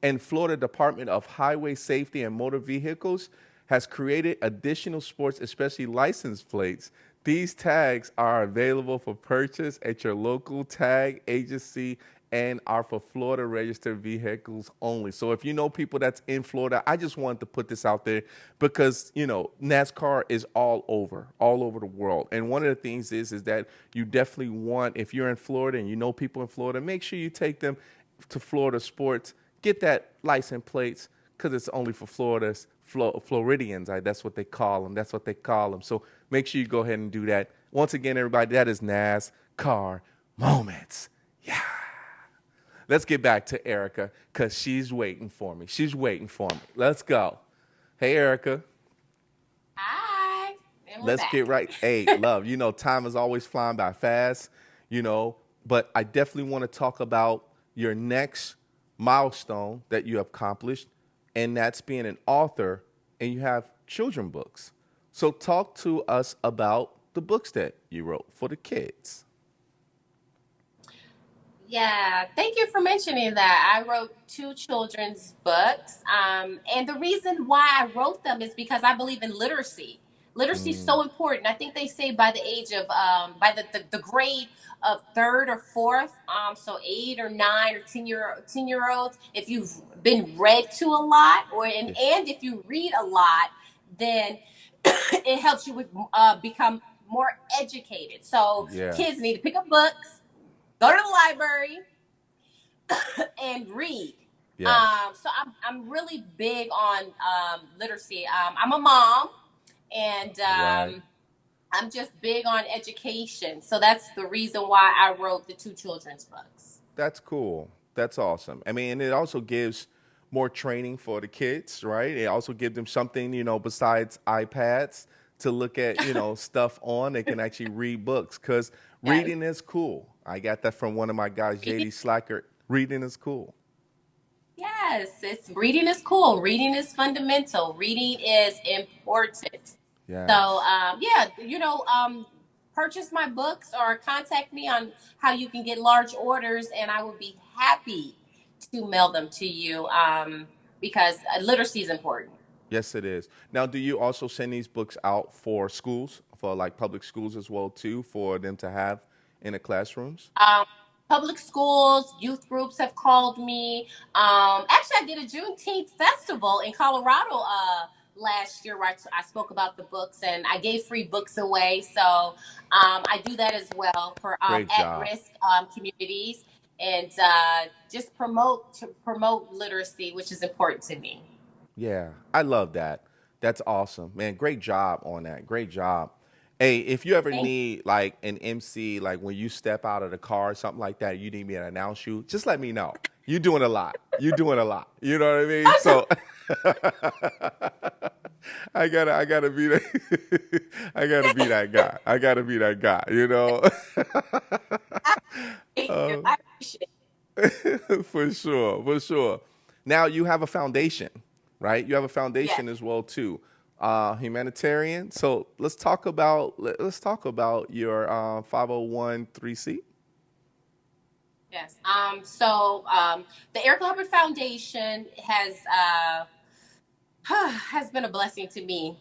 and Florida Department of Highway Safety and Motor Vehicles has created additional sports, especially license plates. These tags are available for purchase at your local tag agency and are for Florida registered vehicles only. So if you know people that's in Florida, I just wanted to put this out there because, NASCAR is all over the world. And one of the things is that you definitely want, if you're in Florida and you know people in Florida, make sure you take them to Florida Sports, get that license plates because it's only for Floridians. That's what they call them. That's what they call them. So make sure you go ahead and do that. Once again, everybody, that is NASCAR Moments. Yeah. Let's get back to Erica because she's waiting for me. She's waiting for me. Let's go. Hey, Erica. Hi. And we're Let's back. get right. Hey, love, time is always flying by fast, but I definitely want to talk about your next milestone that you have accomplished, and that's being an author, and you have children books. So talk to us about the books that you wrote for the kids. Yeah, thank you for mentioning that. I wrote two children's books. And the reason why I wrote them is because I believe in literacy. Literacy is so important. I think they say by the age of, by the grade of third or fourth, so 8 or 9 or 10 year olds, if you've been read to a lot and if you read a lot, then it helps you with, become more educated. So Yeah. kids need to pick up books, go to the library, and read. Yeah. So I'm really big on literacy. I'm a mom, and Right. I'm just big on education. So that's the reason why I wrote the two children's books. That's cool. That's awesome. I mean, and it also gives more training for the kids, right? It also gives them something, besides iPads to look at, stuff on. They can actually read books because Yes. reading is cool. I got that from one of my guys, JD Slacker. Reading is cool. Yes, reading is cool. Reading is fundamental. Reading is important. So, Yes. yeah, purchase my books or contact me on how you can get large orders, and I will be happy to mail them to you because literacy is important. Yes, it is. Now, do you also send these books out for schools, for like public schools as well, too, for them to have in the classrooms? Um, Public schools, youth groups have called me. Actually, I did a Juneteenth festival in Colorado last year where I spoke about the books and I gave free books away. So I do that as well for Great job. at-risk communities and just promote literacy, which is important to me. Yeah, I love that. That's awesome, man. Great job on that. Great job. Hey, if you ever Thank need like an MC, like when you step out of the car or something like that, you need me to announce you, just let me know. You're doing a lot. You're doing a lot. You know what I mean? So I gotta be that I gotta be that guy. I gotta be that guy, you. Uh, I appreciate for sure, for sure. Now you have a foundation, right? You have a it. Yes. foundation as well too, humanitarian. So let's talk about your 501(c). Yes. The Eric Hubbard Foundation has been a blessing to me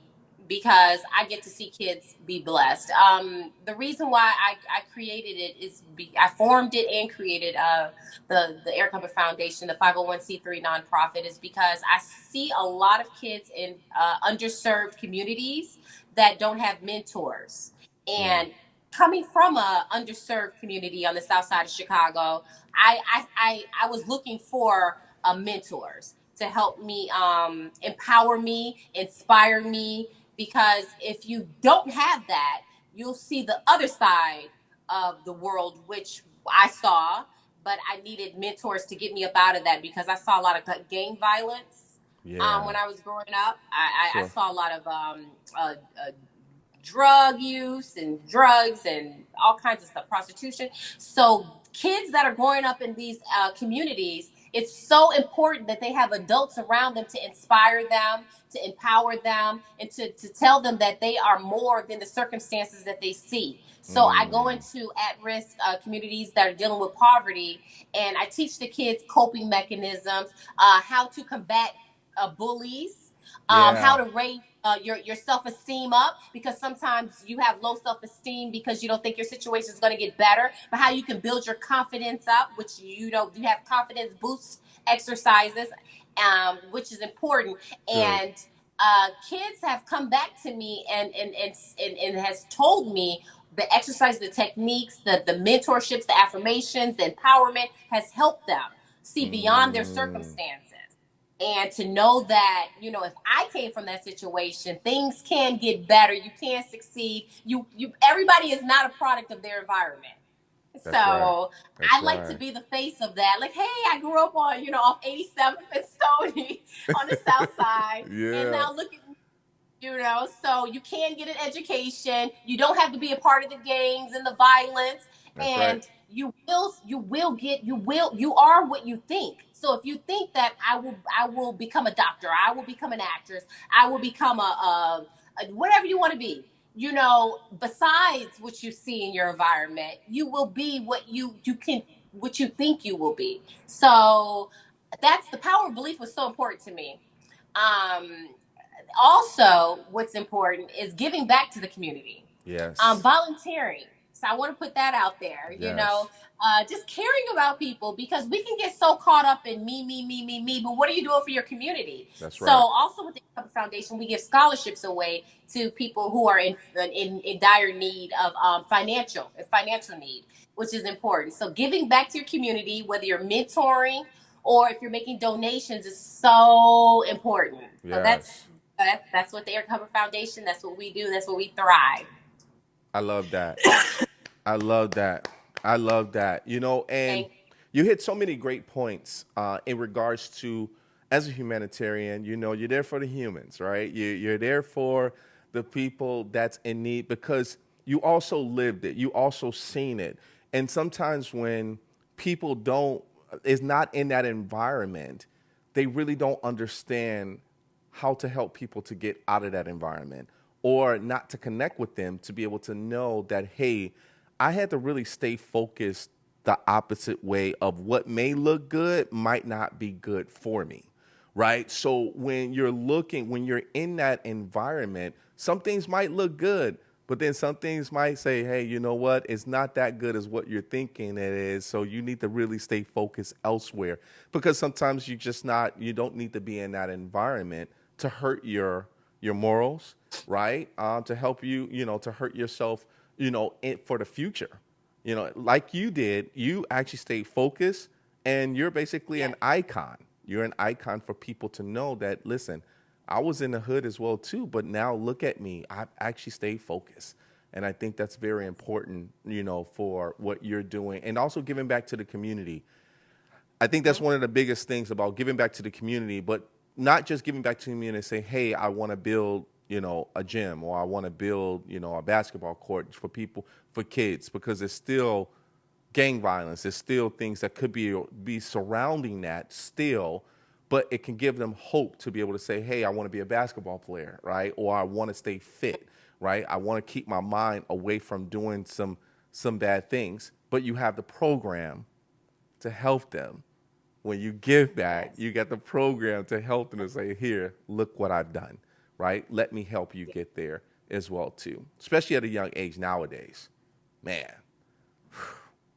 because I get to see kids be blessed. The reason why I created it I formed it and created the Eric Hubbard Foundation, the 501(c)(3) nonprofit, is because I see a lot of kids in underserved communities that don't have mentors. Mm, And coming from a underserved community on the south side of Chicago, I was looking for mentors to help me, empower me, inspire me. Because if you don't have that, you'll see the other side of the world, which I saw, but I needed mentors to get me up out of that because I saw a lot of gang violence yeah, when I was growing up. I sure. saw a lot of drug use and drugs and all kinds of stuff, prostitution. So kids that are growing up in these communities, It's so important that they have adults around them to inspire them, to empower them, and to tell them that they are more than the circumstances that they see. So I go Mm. into at-risk communities that are dealing with poverty, and I teach the kids coping mechanisms, how to combat bullies, how Yeah. to raise your self-esteem up, because sometimes you have low self-esteem because you don't think your situation is going to get better, but how you can build your confidence up, which you have confidence boost exercises, which is important. Good. And kids have come back to me and has told me the exercise, the techniques, the mentorships, the affirmations, the empowerment has helped them see beyond their Mm. circumstances, and to know that, if I came from that situation, things can get better, you can succeed. You Everybody is not a product of their environment. That's right. So That's I like to right. be the face of that. Like, hey, I grew up on, off 87th and Stony on the south side, and Yeah. now look at me. So you can get an education. You don't have to be a part of the gangs and the violence, That's right. and you are what you think. So if you think that I will become a doctor, I will become an actress, I will become a whatever you want to be, besides what you see in your environment, you will be what you think you will be. So that's the power of belief was so important to me. Um, Also, what's important is giving back to the community, Yes. volunteering. So I want to put that out there, Yes. just caring about people, because we can get so caught up in me, me, me, me, me. But what are you doing for your community? That's So right. also with the Hubbard Foundation, we give scholarships away to people who are in dire need of financial need, which is important. So giving back to your community, whether you're mentoring or if you're making donations, is so important. So that's Yes. that's that's what the Eric Hubbard Foundation. That's what we do. That's what we thrive. I love that. I love that. I love that. And Thank you hit so many great points in regards to, as a humanitarian, you're there for the humans, right? You're there for the people that's in need because you also lived it. You also seen it. And sometimes when people don't, is not in that environment, they really don't understand how to help people to get out of that environment or not to connect with them to be able to know that, hey, I had to really stay focused the opposite way of what may look good might not be good for me, right? So when you're in that environment, some things might look good, but then some things might say, hey, you know what? It's not that good as what you're thinking it is. So you need to really stay focused elsewhere because sometimes you don't need to be in that environment to hurt your morals, right? To help you, to hurt yourself, for the future. Like you did, you actually stayed focused and you're basically yeah. an icon. You're an icon for people to know that, listen, I was in the hood as well too, but now look at me. I actually stayed focused. And I think that's very important, for what you're doing and also giving back to the community. I think that's Mhm. one of the biggest things about giving back to the community, but not just giving back to the community and say, hey, I want to build, a gym or I want to build, a basketball court for people, for kids, because it's still gang violence. There's still things that could be surrounding that still, but it can give them hope to be able to say, hey, I want to be a basketball player, right? Or I want to stay fit, right? I want to keep my mind away from doing some bad things. But you have the program to help them. When you give back, Yes. you got the program to help them to say, here, look what I've done, right? Let me help you get there as well too, especially at a young age nowadays. Man,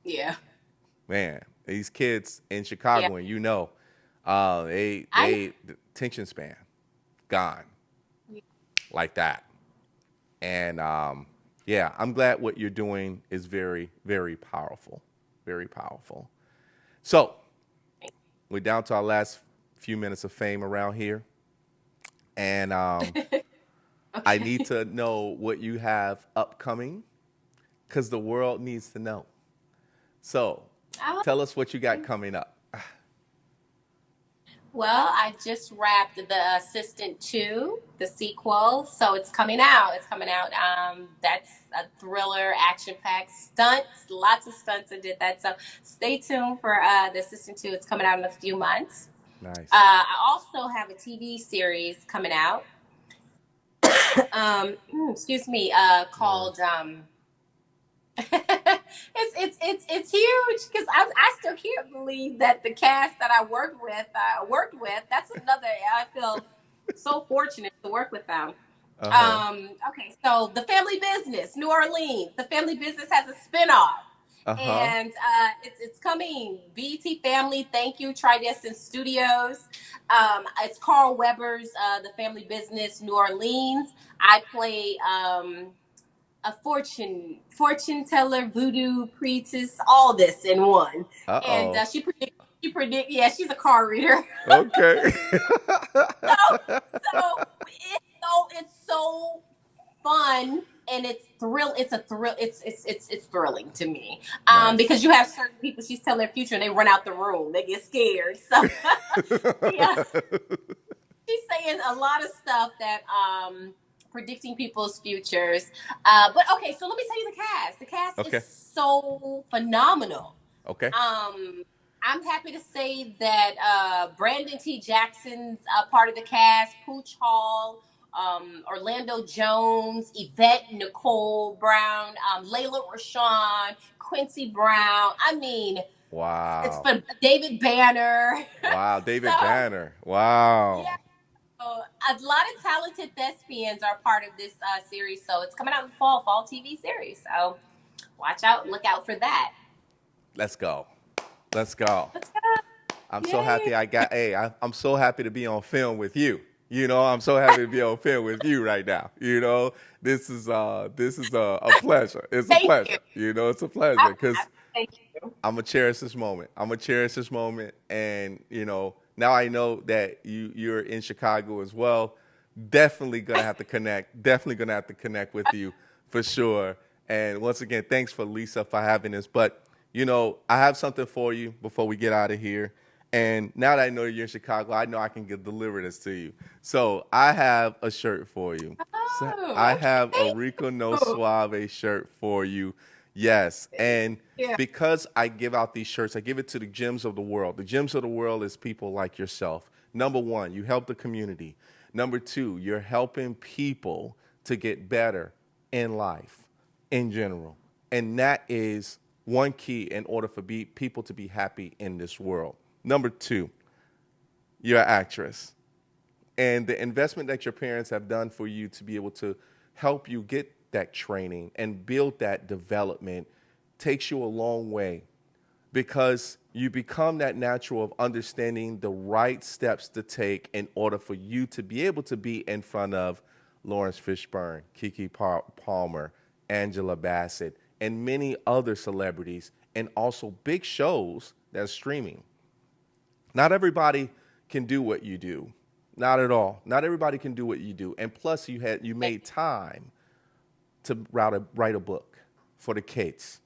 Yeah. man, these kids in Yeah. Chicago, and I the attention span gone like that. And yeah, I'm glad what you're doing is very, very powerful, very powerful. So we're down to our last few minutes of fame around here, and I need okay. to know what you have upcoming because the world needs to know. So I tell us what you got coming up. Well, I just wrapped The Assistant 2, the sequel, so it's coming out. It's coming out. That's a thriller, action-packed stunts, lots of stunts. I did that, so stay tuned for The Assistant 2. It's coming out in a few months. Nice. I also have a TV series coming out. Excuse me, No called worries. it's huge because I still can't believe that the cast that I worked with. That's another. I feel so fortunate to work with them. Uh-huh. Okay, so the Family Business, New Orleans. The Family Business has a spinoff, Uh-huh. and it's coming. BT Family, thank you, Tridescent Studios. It's Carl Weber's The Family Business, New Orleans. I play a fortune teller, voodoo priestess, all this in one. And Uh-oh. she predict. Yeah, she's a card reader. Okay. So it's so fun, and it's thrilling to me, Nice. because you have certain people, she's telling their future and they run out the room, they get scared. So yeah, she's saying a lot of stuff that predicting people's futures. But okay, so let me tell you the cast is Okay. so phenomenal. Okay. I'm happy to say that Brandon T. Jackson's part of the cast, Pooch Hall, Orlando Jones, Yvette Nicole Brown, Layla Rashawn, Quincy Brown. I mean, it's Wow. fun. David Banner. Wow. So, David Banner. Wow. yeah, so a lot of talented thespians are part of this series. So it's coming out in the fall TV series. So watch out, look out for that. Let's go. Let's go. Let's go. I'm so Yay. happy I'm so happy to be on film with you. I'm so happy to be on film with you right now. This is a pleasure. It's a Thank you. pleasure. It's a pleasure I, because Thank you. I'm gonna cherish this moment. I'm gonna cherish this moment, and now I know that you're in Chicago as well. Definitely gonna have to connect. Definitely gonna have to connect with you for sure. And once again, thanks for Lisa for having this. But I have something for you before we get out of here. And now that I know you're in Chicago, I know I can deliver this to you. So I have a shirt for you. So I Oh, okay. have a Thank Rico No you. Suave shirt for you. Yes. And Yeah. because I give out these shirts, I give it to the gems of the world. The gems of the world is people like yourself. Number one, you help the community. Number two, you're helping people to get better in life in general. And that is one key in order for people to be happy in this world. Number two, you're an actress. And the investment that your parents have done for you to be able to help you get that training and build that development takes you a long way because you become that natural of understanding the right steps to take in order for you to be able to be in front of Lawrence Fishburne, Palmer, Angela Bassett, and many other celebrities, and also big shows that are streaming. Not everybody can do what you do. Not at all. Not everybody can do what you do. And plus, you made time to write a book for the kids.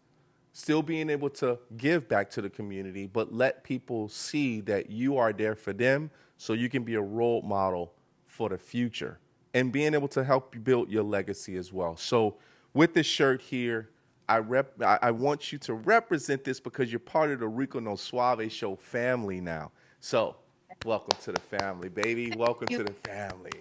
Still being able to give back to the community, but let people see that you are there for them so you can be a role model for the future and being able to help you build your legacy as well. So with this shirt here, I want you to represent this because you're part of the Rico No Suave show family now. So welcome to the family, baby. Welcome You to the family.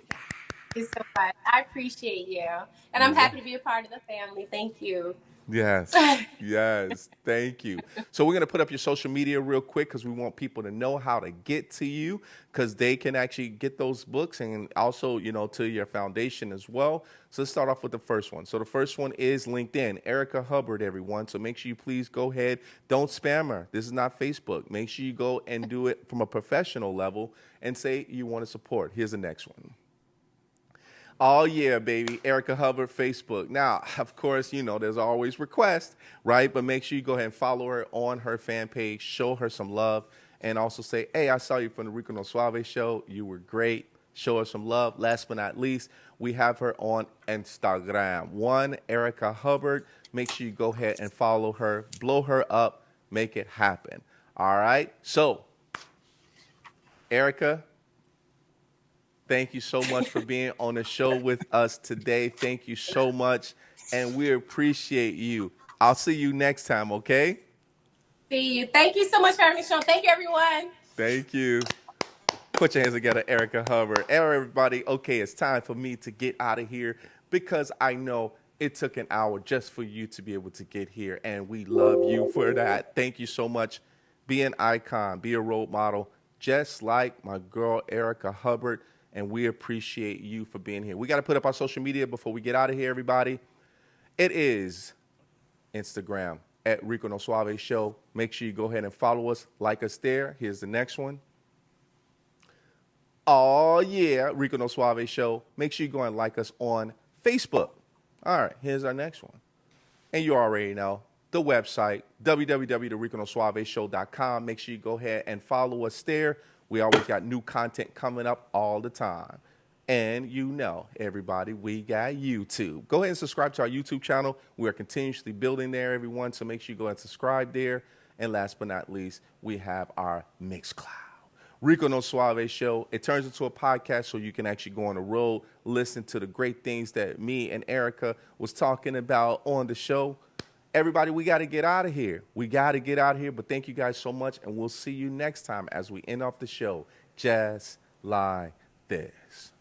you so much. I appreciate you. And I'm You happy to be a part of the family. Thank you. Yes, yes, thank you. So we're gonna put up your social media real quick because we want people to know how to get to you because they can actually get those books and also to your foundation as well. So let's start off with the first one. So the first one is LinkedIn, Erica Hubbard, everyone. So make sure you please go ahead. Don't spam her. This is not Facebook. Make sure you go and do it from a professional level and say you want to support. Here's the next one. Oh yeah, baby. Erica Hubbard, Facebook. Now, of course, there's always requests, right? But make sure you go ahead and follow her on her fan page, show her some love, and also say, hey, I saw you from the Rico No Suave show. You were great. Show her some love. Last but not least, we have her on Instagram. One, Erica Hubbard. Make sure you go ahead and follow her, blow her up, make it happen. All right? So Erica, thank you so much for being on the show with us today. Thank you so much, and we appreciate you. I'll see you next time, okay? See you. Thank you so much for having me, Sean. Thank you, everyone. Thank you. Put your hands together, Erica Hubbard. Everybody, okay, it's time for me to get out of here because I know it took an hour just for you to be able to get here, and we love you for that. Thank you so much. Be an icon, be a role model, just like my girl, Erica Hubbard, and we appreciate you for being here. We got to put up our social media before we get out of here, everybody. It is Instagram at Rico No Suave Show. Make sure you go ahead and follow us, like us there. Here's the next one. Oh, yeah, Rico No Suave Show. Make sure you go and like us on Facebook. All right, here's our next one. And you already know the website, www.riconosuaveshow.com. Make sure you go ahead and follow us there. We always got new content coming up all the time. And you know, everybody, we got YouTube. Go ahead and subscribe to our YouTube channel. We are continuously building there, everyone, so make sure you go and subscribe there. And last but not least, we have our Mixcloud. Rico No Suave Show. It turns into a podcast so you can actually go on the road, listen to the great things that me and Erica was talking about on the show. Everybody, we got to get out of here. We got to get out of here, but thank you guys so much, and we'll see you next time as we end off the show just like this.